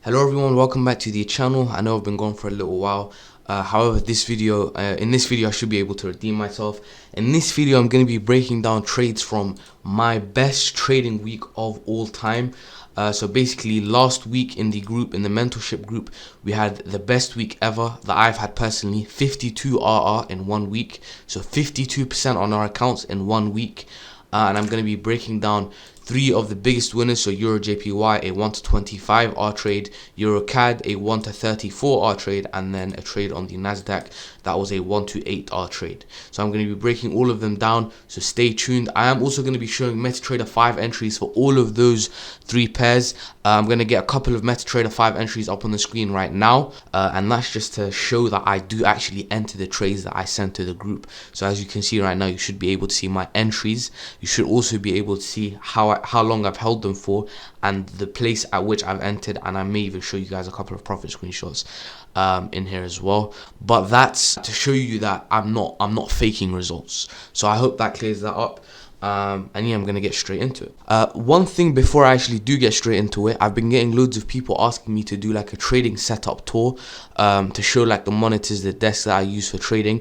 Hello everyone, welcome back to the channel. I know I've been gone for a little while. However, in this video I should be able to redeem myself. In this video I'm going to be breaking down trades from my best trading week of all time. So basically last week in the mentorship group, we had the best week ever that I've had personally, 52 RR in 1 week. So 52% on our accounts in 1 week. And I'm going to be breaking down 3 of the biggest winners. So Euro JPY, a 1 to 25 R trade, Euro CAD, a 1 to 34 R trade, and then a trade on the Nasdaq that was a 1 to 8 R trade. So I'm going to be breaking all of them down, so stay tuned. I am also going to be showing Metatrader5 entries for all of those 3 pairs. I'm going to get a couple of Metatrader5 entries up on the screen right now, and that's just to show that I do actually enter the trades that I send to the group. So as you can see right now, you should be able to see my entries. You should also be able to see how long I've held them for and the place at which I've entered, and I may even show you guys a couple of profit screenshots in here as well. But that's to show you that I'm not faking results. So I hope that clears that up. And yeah, I'm gonna get straight into it. One thing before I actually do get straight into it, I've been getting loads of people asking me to do like a trading setup tour, to show like the monitors, the desks that I use for trading.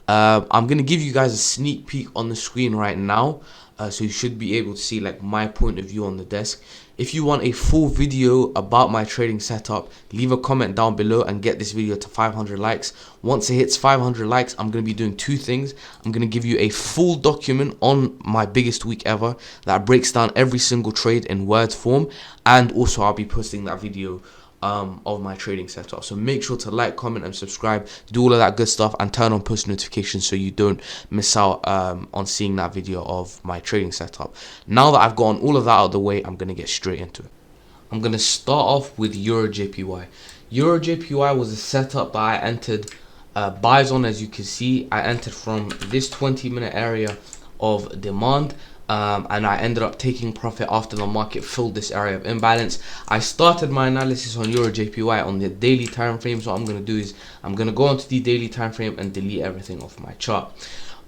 I'm gonna give you guys a sneak peek on the screen right now, so you should be able to see like my point of view on the desk. If you want a full video about my trading setup, leave a comment down below and get this video to 500 likes. Once it hits 500 likes, I'm going to be doing 2 things. I'm going to give you a full document on my biggest week ever that breaks down every single trade in Word form, and also I'll be posting that video of my trading setup. So make sure to like, comment and subscribe, do all of that good stuff, and turn on post notifications so you don't miss out on seeing that video of my trading setup. Now that I've gotten all of that out of the way, I'm going to get straight into it. I'm going to start off with Euro JPY. Euro JPY was a setup that I entered buys on. As you can see, I entered from this 20-minute area of demand, and I ended up taking profit after the market filled this area of imbalance. I started my analysis on Euro JPY on the daily time frame. So what I'm going to do is I'm going to go onto the daily time frame and delete everything off my chart.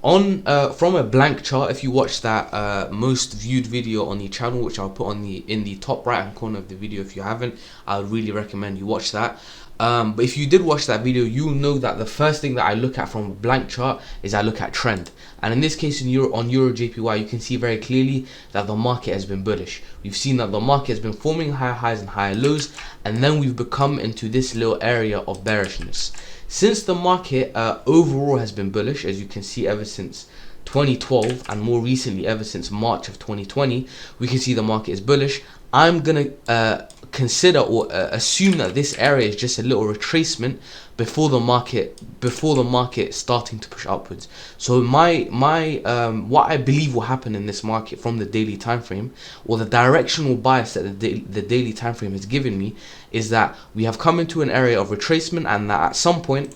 From a blank chart, if you watch that most viewed video on the channel, which I'll put on in the top right hand corner of the video, if you haven't, I would really recommend you watch that. But if you did watch that video, you'll know that the first thing that I look at from a blank chart is I look at trend. And in this case, on Euro JPY, you can see very clearly that the market has been bullish. We've seen that the market has been forming higher highs and higher lows, and then we've become into this little area of bearishness. Since the market overall has been bullish, as you can see, ever since 2012 and more recently ever since March of 2020, we can see the market is bullish. I'm gonna consider or assume that this area is just a little retracement before the market starting to push upwards. So what I believe will happen in this market from the daily time frame, or the directional bias that the daily time frame has given me, is that we have come into an area of retracement, and that at some point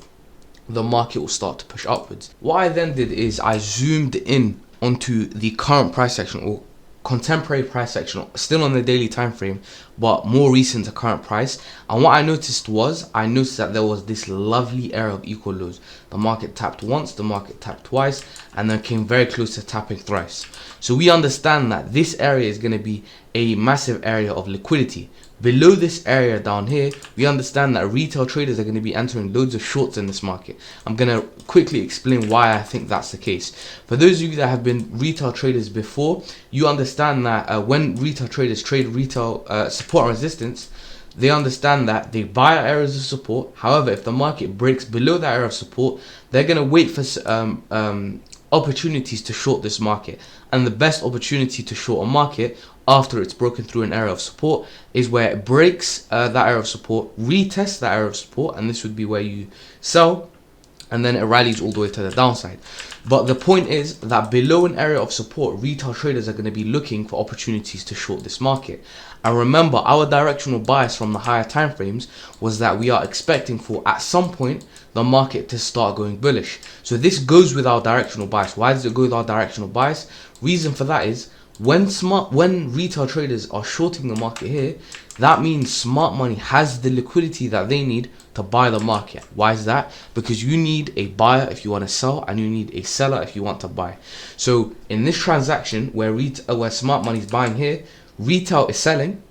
the market will start to push upwards. What I then did is I zoomed in onto the current price section, or contemporary price section, still on the daily time frame but more recent to current price. And what I noticed that there was this lovely area of equal lows. The market tapped once, the market tapped twice, and then came very close to tapping thrice. So we understand that this area is going to be a massive area of liquidity. Below this area down here, we understand that retail traders are going to be entering loads of shorts in this market. I'm going to quickly explain why I think that's the case. For those of you that have been retail traders before, you understand that when retail traders trade retail support and resistance, they understand that they buy at areas of support. However, if the market breaks below that area of support, they're going to wait for opportunities to short this market. And the best opportunity to short a market after it's broken through an area of support is where it breaks that area of support, retests that area of support, and this would be where you sell, and then it rallies all the way to the downside. But the point is that below an area of support, retail traders are going to be looking for opportunities to short this market. And remember, our directional bias from the higher time frames was that we are expecting for at some point the market to start going bullish. So this goes with our directional bias. Why does it go with our directional bias? Reason for that is when retail traders are shorting the market here, that means smart money has the liquidity that they need to buy the market. Why is that? Because you need a buyer if you want to sell, and you need a seller if you want to buy. So in this transaction where smart money is buying here, retail is selling,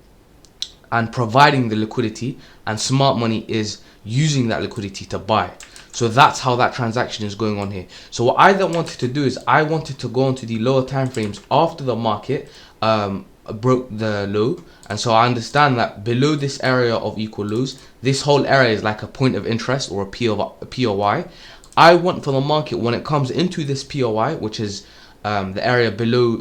and providing the liquidity, and smart money is using that liquidity to buy. So that's how that transaction is going on here. So what I then wanted to do is I wanted to go into the lower time frames after the market broke the low. And so I understand that below this area of equal lows, this whole area is like a point of interest or a POY. I want for the market, when it comes into this POY, which is the area below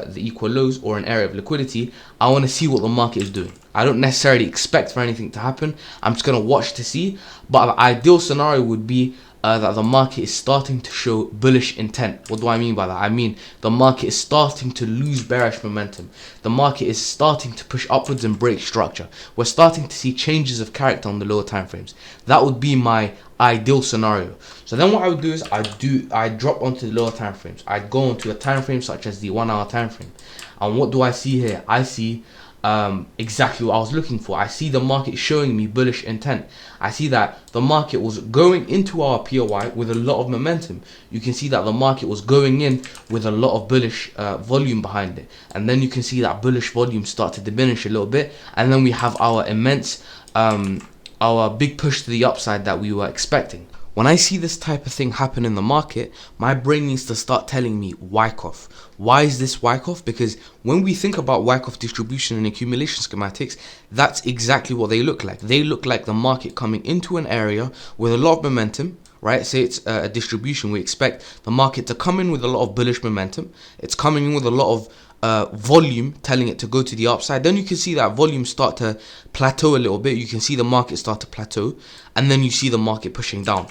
the equal lows, or an area of liquidity, I want to see what the market is doing. I don't necessarily expect for anything to happen. I'm just going to watch to see. But the ideal scenario would be that the market is starting to show bullish intent. What do I mean by that? I mean the market is starting to lose bearish momentum. The market is starting to push upwards and break structure. We're starting to see changes of character on the lower time frames. That would be my ideal scenario. So then what I would do is I drop onto the lower time frames. I'd go onto a time frame such as the 1 hour time frame. And what do I see here? I see exactly what I was looking for. I see the market showing me bullish intent. I see that the market was going into our POY with a lot of momentum. You can see that the market was going in with a lot of bullish volume behind it. And then you can see that bullish volume start to diminish a little bit. And then we have our immense, our big push to the upside that we were expecting. When I see this type of thing happen in the market, my brain needs to start telling me Wyckoff. Why is this Wyckoff? Because when we think about Wyckoff distribution and accumulation schematics, that's exactly what they look like. They look like the market coming into an area with a lot of momentum, right? Say it's a distribution. We expect the market to come in with a lot of bullish momentum. It's coming in with a lot of volume telling it to go to the upside. Then you can see that volume start to plateau a little bit. You can see the market start to plateau, and then you see the market pushing down.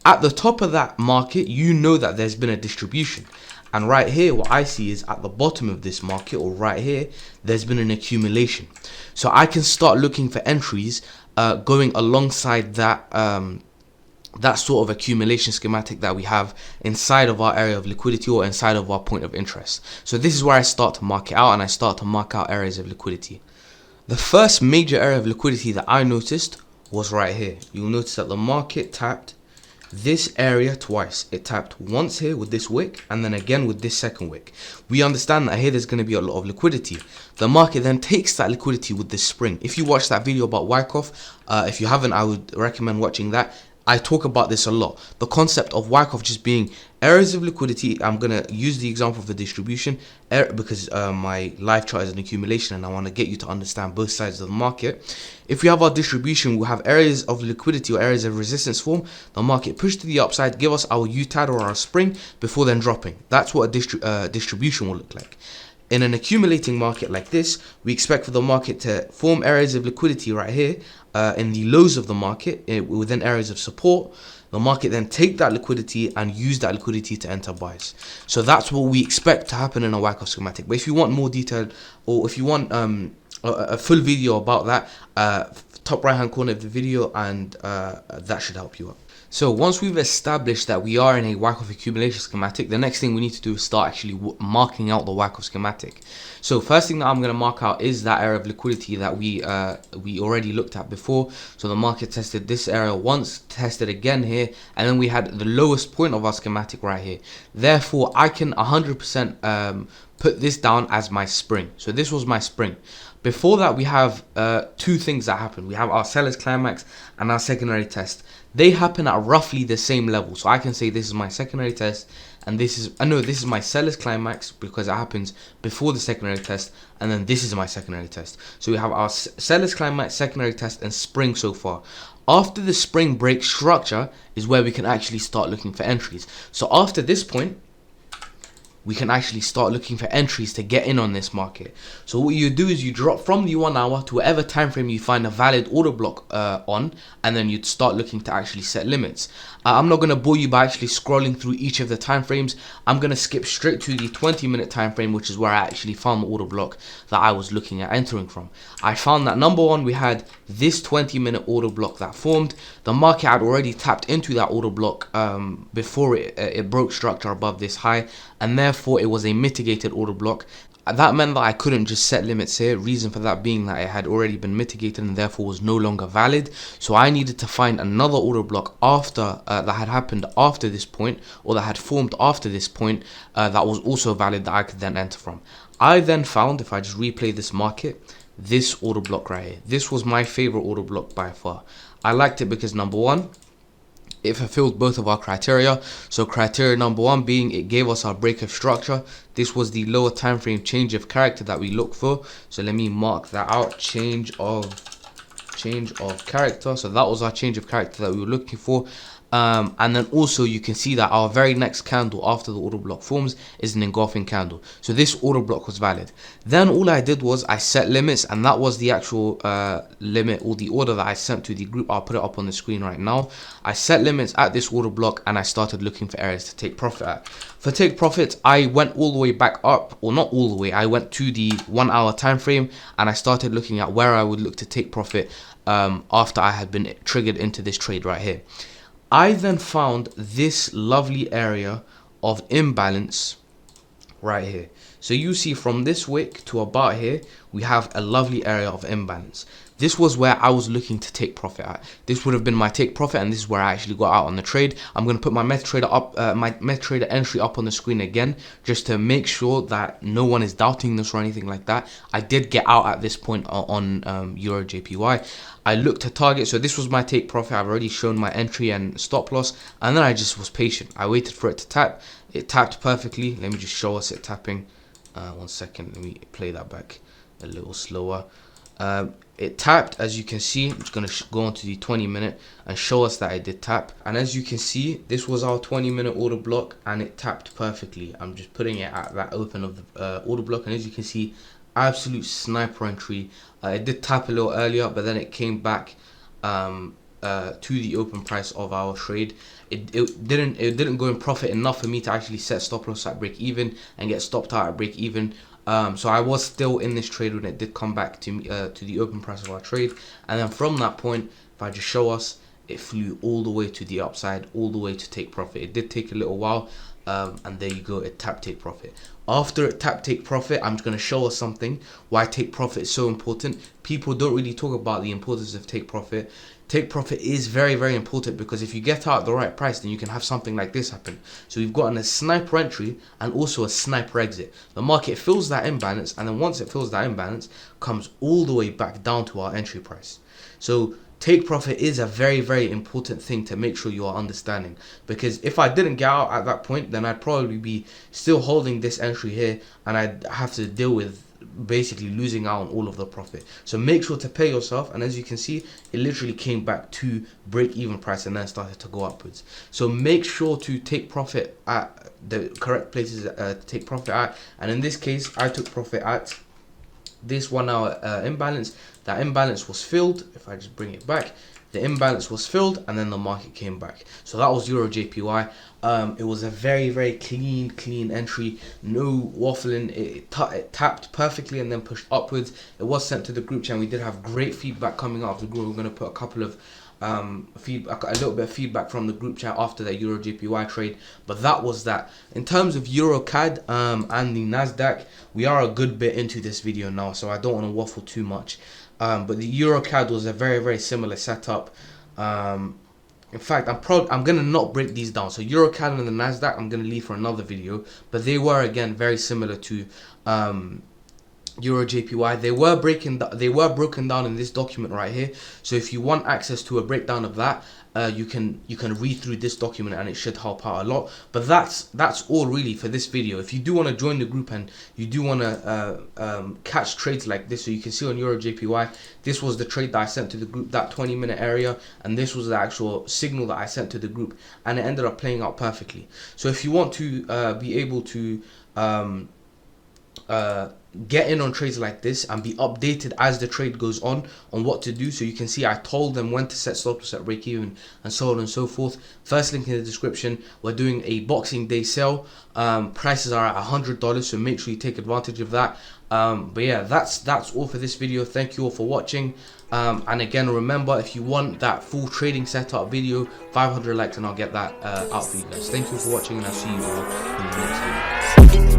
At the top of that market, you know that there's been a distribution. And right here, what I see is at the bottom of this market, or right here, there's been an accumulation. So I can start looking for entries going alongside that that sort of accumulation schematic that we have inside of our area of liquidity, or inside of our point of interest. So this is where I start to mark it out, and I start to mark out areas of liquidity. The first major area of liquidity that I noticed was right here. You'll notice that the market tapped this area twice. It tapped once here with this wick, and then again with this second wick. We understand that here there's going to be a lot of liquidity. The market then takes that liquidity with this spring. If you watch that video about Wyckoff, if you haven't, I would recommend watching that. I talk about this a lot. The concept of Wyckoff just being areas of liquidity. I'm going to use the example of the distribution because my live chart is an accumulation, and I want to get you to understand both sides of the market. If we have our distribution, we'll have areas of liquidity or areas of resistance form. The market push to the upside, give us our UTAD or our spring before then dropping. That's what a distribution will look like. In an accumulating market like this, we expect for the market to form areas of liquidity right here in the lows of the market within areas of support. The market then take that liquidity and use that liquidity to enter buys. So that's what we expect to happen in a Wyckoff schematic. But if you want more detail, or if you want a full video about that, top right hand corner of the video, and that should help you out. So once we've established that we are in a Wyckoff accumulation schematic, the next thing we need to do is start actually marking out the Wyckoff schematic. So first thing that I'm going to mark out is that area of liquidity that we already looked at before. So the market tested this area once, tested again here, and then we had the lowest point of our schematic right here. Therefore, I can 100% put this down as my spring. So this was my spring. Before that, we have two things that happen. We have our seller's climax and our secondary test. They happen at roughly the same level. So I can say this is my secondary test, and this is my seller's climax because it happens before the secondary test, and then this is my secondary test. So we have our seller's climax, secondary test, and spring so far. After the spring break structure is where we can actually start looking for entries. So after this point, we can actually start looking for entries to get in on this market. So what you do is you drop from the 1 hour to whatever time frame you find a valid order block on, and then you'd start looking to actually set limits. I'm not going to bore you by actually scrolling through each of the time frames. I'm going to skip straight to the 20-minute time frame, which is where I actually found the order block that I was looking at entering from. I found that number one, we had this 20-minute order block that formed. The market had already tapped into that order block before it broke structure above this high, and therefore it was a mitigated order block. That meant that I couldn't just set limits here. Reason for that being that it had already been mitigated and therefore was no longer valid. So I needed to find another order block after that had happened after this point, or that had formed after this point, that was also valid, that I could then enter from. I then found, if I just replay this market, this order block right here. This was my favorite order block by far. I liked it because number one, it fulfilled both of our criteria. So criteria number one being it gave us our break of structure. This was the lower time frame change of character that we look for. So let me mark that out, change of character. So that was our change of character that we were looking for. And then also you can see that our very next candle after the order block forms is an engulfing candle. So this order block was valid. Then all I did was I set limits, and that was the actual limit, or the order that I sent to the group. I'll put it up on the screen right now. I set limits at this order block, and I started looking for areas to take profit at. For take profit, I went all the way back up, or not all the way, I went to the 1 hour time frame, and I started looking at where I would look to take profit after I had been triggered into this trade right here. I then found this lovely area of imbalance right here. So you see from this wick to about here, we have a lovely area of imbalance. This was where I was looking to take profit at. This would have been my take profit, and this is where I actually got out on the trade. I'm going to put my Metatrader entry up on the screen again, just to make sure that no one is doubting this or anything like that. I did get out at this point on Euro JPY. I looked to target, so this was my take profit. I've already shown my entry and stop loss, and then I just was patient. I waited for it to tap. It tapped perfectly. Let me just show us it tapping. 1 second, let me play that back a little slower. It tapped, as you can see. I'm just going to go on to the 20-minute and show us that it did tap. And as you can see, this was our 20-minute order block, and it tapped perfectly. I'm just putting it at that open of the order block, and as you can see, absolute sniper entry. It did tap a little earlier, but then it came back to the open price of our trade. It didn't go in profit enough for me to actually set stop loss at break even and get stopped out at break even. So I was still in this trade when it did come back to me, to the open price of our trade, and then from that point, if I just show us, it flew all the way to the upside, all the way to take profit. It did take a little while, and there you go, it tapped take profit. After it tapped take profit, I'm just going to show us something why take profit is so important. People don't really talk about the importance of take profit. Take profit is very, very important, because if you get out at the right price, then you can have something like this happen. So we've gotten a sniper entry and also a sniper exit. The market fills that imbalance, and then once it fills that imbalance, comes all the way back down to our entry price. So take profit is a very, very important thing to make sure you are understanding, because if I didn't get out at that point, then I'd probably be still holding this entry here, and I'd have to deal with basically losing out on all of the profit. So make sure to pay yourself, and as you can see, it literally came back to break even price and then started to go upwards. So make sure to take profit at the correct places to take profit at, and in this case I took profit at this 1 hour imbalance. That imbalance was filled. If I just bring it back, the imbalance was filled, and then the market came back. So that was Euro JPY. It was a very, very clean entry, no waffling. It tapped perfectly and then pushed upwards. It was sent to the group chat. We did have great feedback coming out of the group. We're going to put a couple of feedback, a little bit of feedback from the group chat after that Euro JPY trade. But that was that. In terms of Euro CAD and the Nasdaq, we are a good bit into this video now, so I don't want to waffle too much. But the Euro CAD was a very, very similar setup. In fact, I'm gonna not break these down. So Euro CAD and the Nasdaq, I'm gonna leave for another video. But they were again very similar to Euro JPY. They were broken down in this document right here. So if you want access to a breakdown of that, you can read through this document, and it should help out a lot. But that's all really for this video. If you do want to join the group and you do want to catch trades like this, so you can see on Euro JPY, this was the trade that I sent to the group, that 20-minute area, and this was the actual signal that I sent to the group, and it ended up playing out perfectly. So if you want to be able to get in on trades like this and be updated as the trade goes on what to do, so you can see I told them when to set stop loss at break even and so on and so forth. First link in the description. We're doing a Boxing Day sale. Prices are at $100, so make sure you take advantage of that. But yeah, that's all for this video. Thank you all for watching, and again, remember, if you want that full trading setup video, 500 likes and I'll get that out for you guys. Thank you for watching, and I'll see you all in the next video.